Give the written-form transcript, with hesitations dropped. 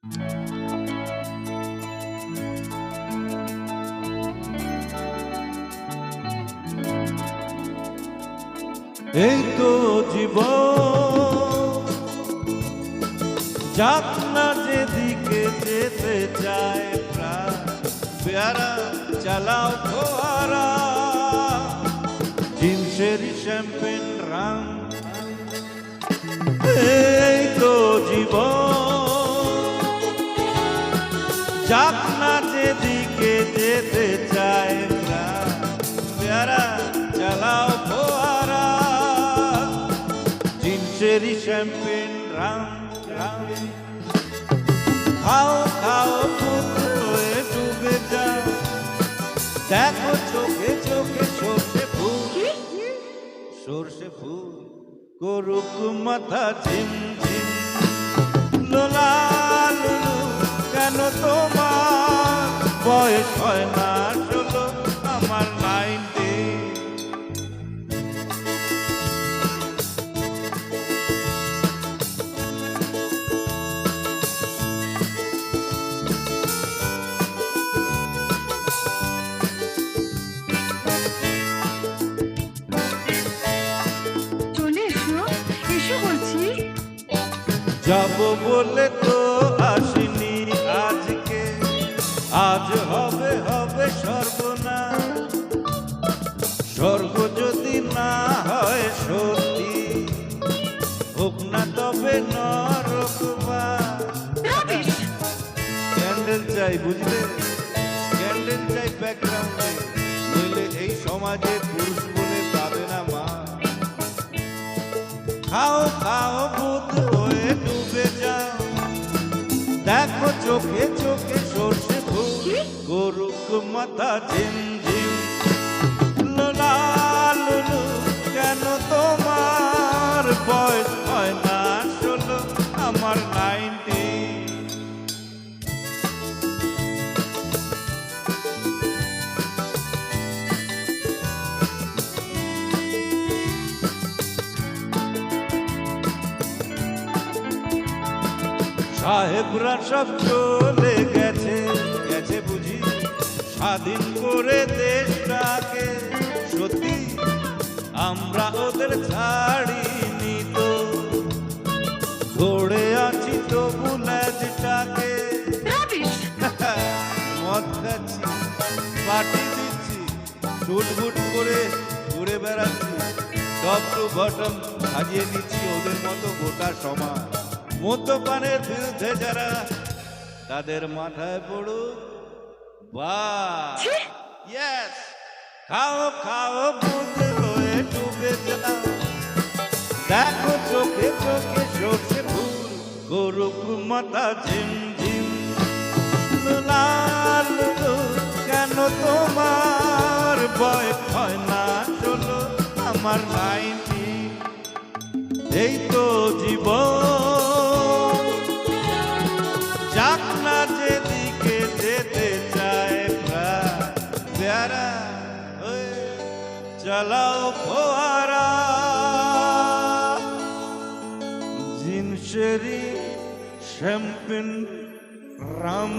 এই তো জীবন, যাক না যেদিকে যেতে চায় প্রাণ, পেয়ারা চালাও ফোয়ারা, জিন্সের শ্যাম্পেন রাং। এই তো জীবন, যাক না যেদিকে যেতে চায় প্রাণ, পেয়ারা চালাও ফোয়ারা, জিন্সের শ্যাম্পেন রাং রাং। খাও খাও পুত্র হয়ে ডুবে যাও, দেখো চোখে চোখে সর্ষে ফুল, সর্ষে ফুল করুক মাথা ঝিম ঝিম। লোলা লুলু কেন তোমার বয়স হয় না 16, আমার 90। যাব বলে তো আসিনি আজকে, আজ হবে হবে সর্বনাশ। স্বর্গ যদি না হয় সত্যি, হোক না তবে নরকবাস। ক্যান্ডেল চাই বুঝলে, ক্যান্ডেল চাই ব্যাকগ্রাউন্ডে, নইলে এই সমাজে পুরুষ বলে পাবে না মা। খাও খাও বুধ হয়ে ডুবে যাও, দেখো চোখে চোখে সর্ষে ফুল করুক মাথা ঝিম ঝিম। লোলা লুলু কেন তোমার বয়স হয় না 16, আমার 90। সাহেবরা সব চলে গেছে গেছে বুঝি, স্বাধীন করে দেশটাকে। সত্যি আমরা ওদের ছাড়িনি তো, ধরে আছি তবু ল্যাজটাকে। মদ খাচ্ছি, পার্টি দিচ্ছি, শুট বুট করে ঘুরে বেড়াচ্ছি, টপ টু বটম সাজিয়ে নিচ্ছি ওদের মতো গোটা সমাজ। মদ্যপানের বিরুদ্ধে যারা, তাদের মাথায় পড়ুক বাস। ইয়েস, খাও খাও বুধ হয়ে ডুবে যাও, দেখো চোখে চোখে সর্ষে ফুল করুক মাথা ঝিম ঝিম। লাল কেন তোমার বয়স হয় না 16, আমার 90। এই তো জীবন, যাক না যেদিকে যেতে চায় প্রাণ, পেয়ারা হয়ে চালাও ফোয়ারা, জিন্সের শ্যাম্পেন রাম।